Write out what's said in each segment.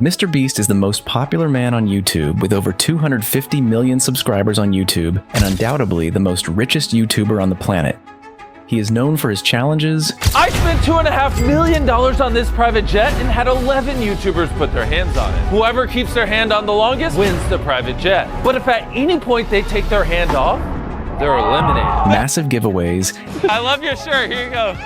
Mrbeast is the most popular man on YouTube with over 250 million subscribers on YouTube and undoubtedly the most richest YouTuber on the planet. He is known for his challenges. I spent $2.5 million on this private jet and had 11 YouTubers put their hands on it. Whoever keeps their hand on the longest wins the private jet. But if at any point they take their hand off, they're eliminated. Massive giveaways. I love your shirt, here you go.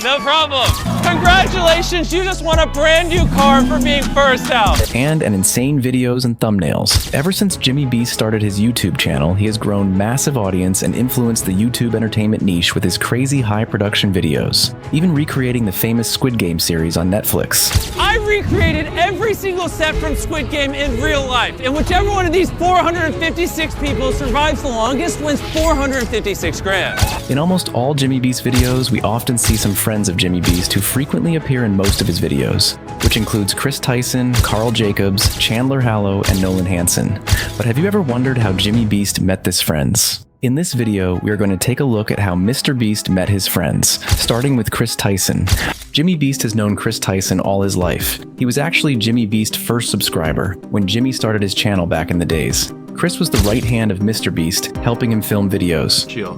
No problem. Congratulations, you just won a brand new car for being first out. And an insane videos and thumbnails. Ever since Mrbeast started his YouTube channel, he has grown massive audience and influenced the YouTube entertainment niche with his crazy high production videos, even recreating the famous Squid Game series on Netflix. I recreated every single set from Squid Game in real life, and whichever one of these 456 people survives the longest wins 456 grand. In almost all Mrbeast videos, we often see some friends of Mrbeast who frequently appear in most of his videos, which includes Chris Tyson, Karl Jacobs, Chandler Hallow, and Nolan Hansen. But have you ever wondered how Mrbeast met his friends? In this video, we are going to take a look at how Mrbeast met his friends, starting with Chris Tyson. Mrbeast has known Chris Tyson all his life. He was actually Mrbeast's first subscriber when Jimmy started his channel back in the days. Chris was the right hand of Mrbeast, helping him film videos. Chill.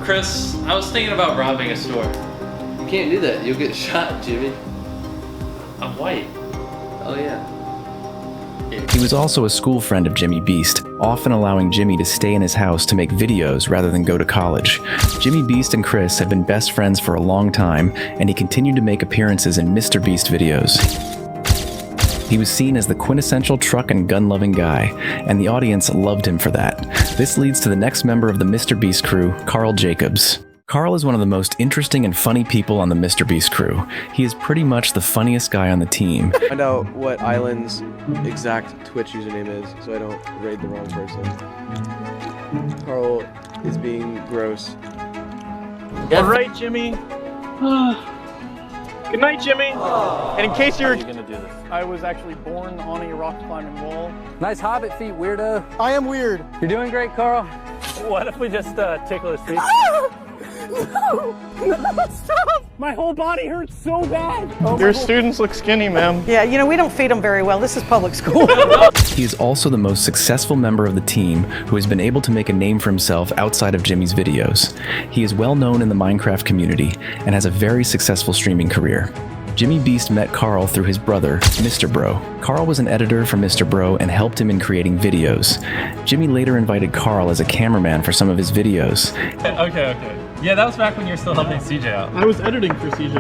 Chris, I was thinking about robbing a store. You can't do that. You'll get shot, Jimmy. I'm white. Oh yeah. He was also a school friend of Mrbeast, often allowing Jimmy to stay in his house to make videos rather than go to college. Mrbeast and Chris had been best friends for a long time, and he continued to make appearances in Mrbeast videos. He was seen as the quintessential truck and gun-loving guy, and the audience loved him for that. This leads to the next member of the Mrbeast crew, Karl Jacobs. Karl is one of the most interesting and funny people on the Mrbeast crew. He is pretty much the funniest guy on the team. Find out what Island's exact Twitch username is, so I don't raid the wrong person. Karl is being gross. All right, Jimmy. Good night, Jimmy. And in case you're gonna do this? I was actually born on a rock climbing wall. Nice hobbit feet, weirdo. I am weird. You're doing great, Carl. What if we just tickle his feet? No, stop! My whole body hurts so bad. Oh, Your students look skinny, ma'am. Yeah, you know, we don't feed them very well. This is public school. He is also the most successful member of the team who has been able to make a name for himself outside of Jimmy's videos. He is well known in the Minecraft community and has a very successful streaming career. Mrbeast met Karl through his brother, Mr. Bro. Karl was an editor for Mr. Bro and helped him in creating videos. Jimmy later invited Karl as a cameraman for some of his videos. Okay. Yeah, that was back when you were still helping CJ out. I was editing for CJ.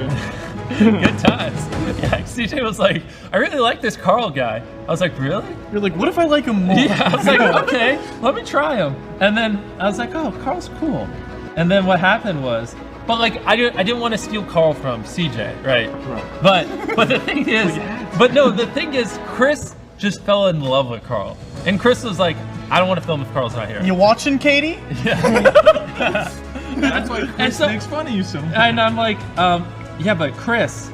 Good times. Yeah, CJ was like, I really like this Karl guy. I was like, really? You're like, what if I like him more? Yeah, I was like, okay, let me try him. And then I was like, oh, Karl's cool. And then what happened was, but like, I didn't want to steal Karl from CJ, right? But the thing is, the thing is, Chris just fell in love with Karl. And Chris was like, I don't want to film if Karl's not here. You watching, Katie? Yeah. That's why Chris makes fun of you so much. And I'm like, yeah, but Chris,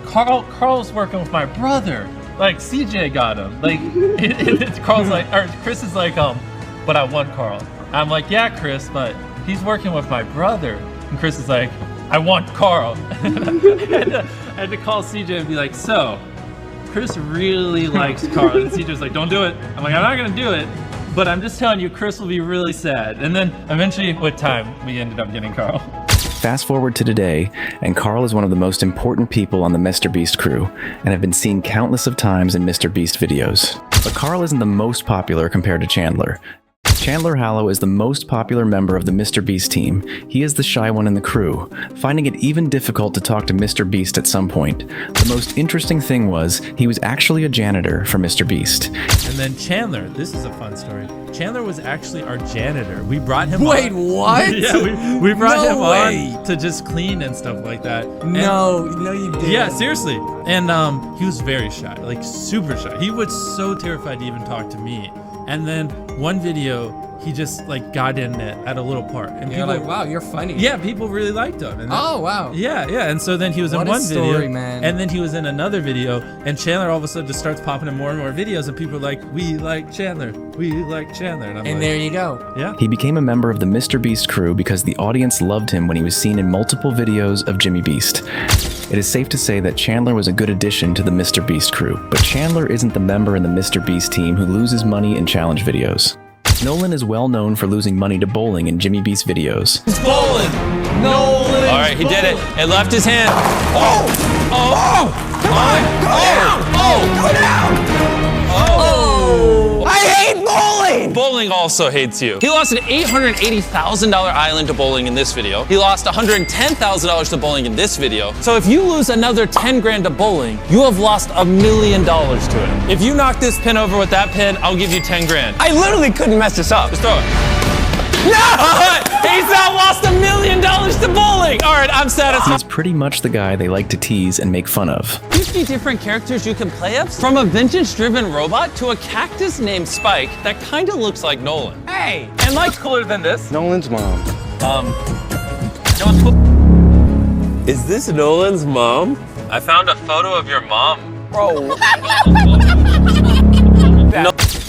Karl's working with my brother. Like, CJ got him. Like, Karl's like, or Chris is like, but I want Karl. I'm like, yeah, Chris, but he's working with my brother. And Chris is like, I want Karl. I had to call CJ and be like, so, Chris really likes Karl. And CJ's like, don't do it. I'm like, I'm not gonna do it. But I'm just telling you, Chris will be really sad. And then eventually, with time, we ended up getting Karl. Fast forward to today, and Karl is one of the most important people on the Mrbeast crew, and have been seen countless of times in Mrbeast videos. But Karl isn't the most popular compared to Chandler. Chandler Hallow is the most popular member of the Mrbeast team. He is the shy one in the crew, finding it even difficult to talk to Mrbeast at some point. The most interesting thing was, he was actually a janitor for Mrbeast. And then Chandler, this is a fun story. Chandler was actually our janitor. We brought him Wait, on. what? Yeah, we brought No him way. on to just clean and stuff like that. And No, you didn't. yeah, seriously. And he was very shy, like super shy. He was so terrified to even talk to me. And then one video, he just like got in it at a little part. And You're people, like, wow, you're funny. yeah, people really liked him. And Oh, wow. yeah, and so then he was in What a one story, video, man. and then he was in another video, and Chandler all of a sudden just starts popping in more and more videos, and people are like, we like Chandler, we like Chandler. And I'm And like, there you go. yeah. He became a member of the Mrbeast crew because the audience loved him when he was seen in multiple videos of Jimmy Beast. It is safe to say that Chandler was a good addition to the Mrbeast crew, but Chandler isn't the member in the Mrbeast team who loses money in challenge videos. Nolan is well known for losing money to bowling in Jimmy Beast videos. It's bowling. Nolan. All right, he did it. It left his hand. Oh! Oh! Come on! Go down! Oh! Go down! Oh! I hate bowling! Bowling also hates you. He lost an $880,000 island to bowling in this video. He lost $110,000 to bowling in this video. So if you lose another 10 grand to bowling, you have lost $1 million to it. If you knock this pin over with that pin, I'll give you 10 grand. I literally couldn't mess this up. Just throw it. No! He's now lost $1 million to bowling! All right, I'm satisfied. He's pretty much the guy they like to tease and make fun of. 50 different characters you can play as? From a vintage-driven robot to a cactus named Spike that kind of looks like Nolan. Hey! And like cooler than this. Nolan's mom. You know what's cool? Is this Nolan's mom? I found a photo of your mom. Bro.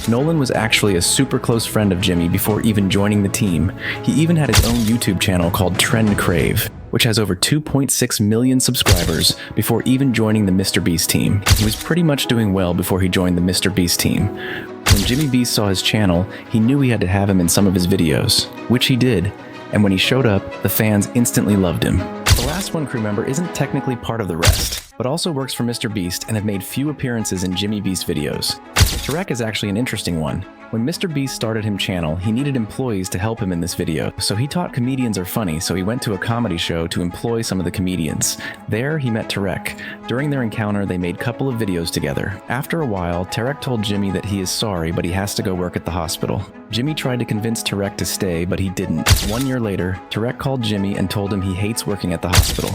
Nolan was actually a super close friend of Jimmy before even joining the team. He even had his own YouTube channel called Trend Crave, which has over 2.6 million subscribers before even joining the Mrbeast team. He was pretty much doing well before he joined the Mrbeast team. When Jimmy Beast saw his channel, he knew he had to have him in some of his videos, which he did, and when he showed up, the fans instantly loved him. The last one crew member isn't technically part of the rest, but also works for Mrbeast and have made few appearances in Jimmy Beast videos. Tarek is actually an interesting one. When Mrbeast started him channel, he needed employees to help him in this video, so he taught comedians are funny, so he went to a comedy show to employ some of the comedians. There, he met Tarek. During their encounter, they made a couple of videos together. After a while, Tarek told Jimmy that he is sorry, but he has to go work at the hospital. Jimmy tried to convince Tarek to stay, but he didn't. 1 year later, Tarek called Jimmy and told him he hates working at the hospital.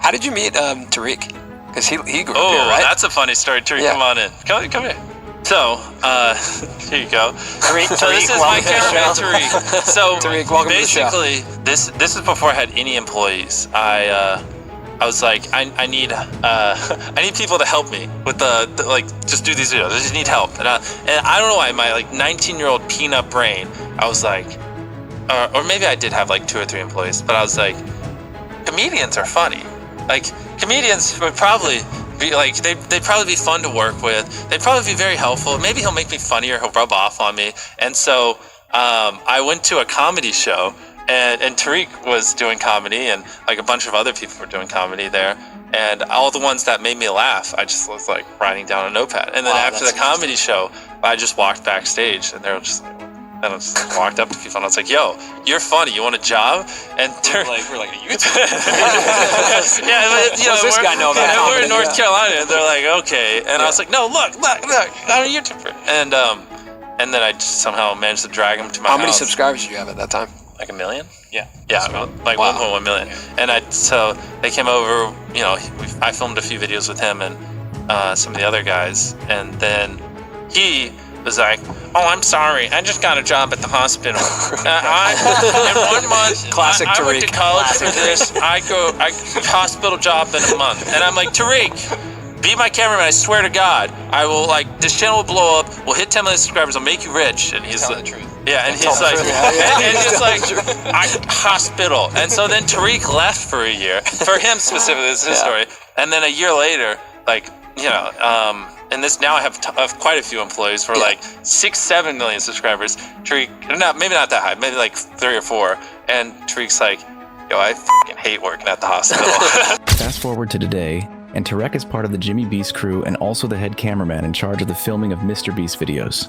How did you meet Tariq? Because he grew up here, Oh, right? that's a funny story. Tariq, Yeah. come on in. Come here. So, here you go. Tariq, So this is my cameraman, Tariq. So Tariq, welcome to the show. basically, this is before I had any employees. I was like, I need people to help me with the like just do these videos. I just need help. And I don't know why my like 19-year-old peanut brain, I was like, or maybe I did have like 2 or 3 employees, but I was like, comedians are funny. Like comedians would probably be like they'd probably be fun to work with. They'd probably be very helpful. Maybe he'll make me funny or he'll rub off on me. And so I went to a comedy show and Tariq was doing comedy and like a bunch of other people were doing comedy there. And all the ones that made me laugh, I just was like writing down a notepad. And then after the comedy show, I just walked backstage and they were just like, and I just walked up to people and I was like, yo, you're funny, you want a job? And we're like a YouTuber. Yeah, but, you know, What's this guy know about comedy? we're in North Carolina and they're like, okay. And I was like, no, look, I'm a YouTuber. And then I just somehow managed to drag him to my house. How many subscribers did you have at that time? Like 1 million? Yeah. Like Wow. 1.1 million. And so they came over, you know, I filmed a few videos with him and some of the other guys. And then he was like, oh, I'm sorry, I just got a job at the hospital. In 1 month, Classic I went to Tariq. college for this. I hospital job in a month. And I'm like, Tariq, be my cameraman, I swear to God. I will, like, this channel will blow up, we'll hit 10 million subscribers, I'll make you rich. And he's like, yeah, and he's like, and he's like, hospital. And so then Tariq left for a year. For him specifically, this is his story. And then a year later, like, you know, and this now I have quite a few employees for like 6-7 million subscribers. Tariq, maybe not that high, maybe like 3 or 4. And Tariq's like, yo, I fucking hate working at the hospital. Fast forward to today, and Tarek is part of the Jimmy Beast crew and also the head cameraman in charge of the filming of Mrbeast videos.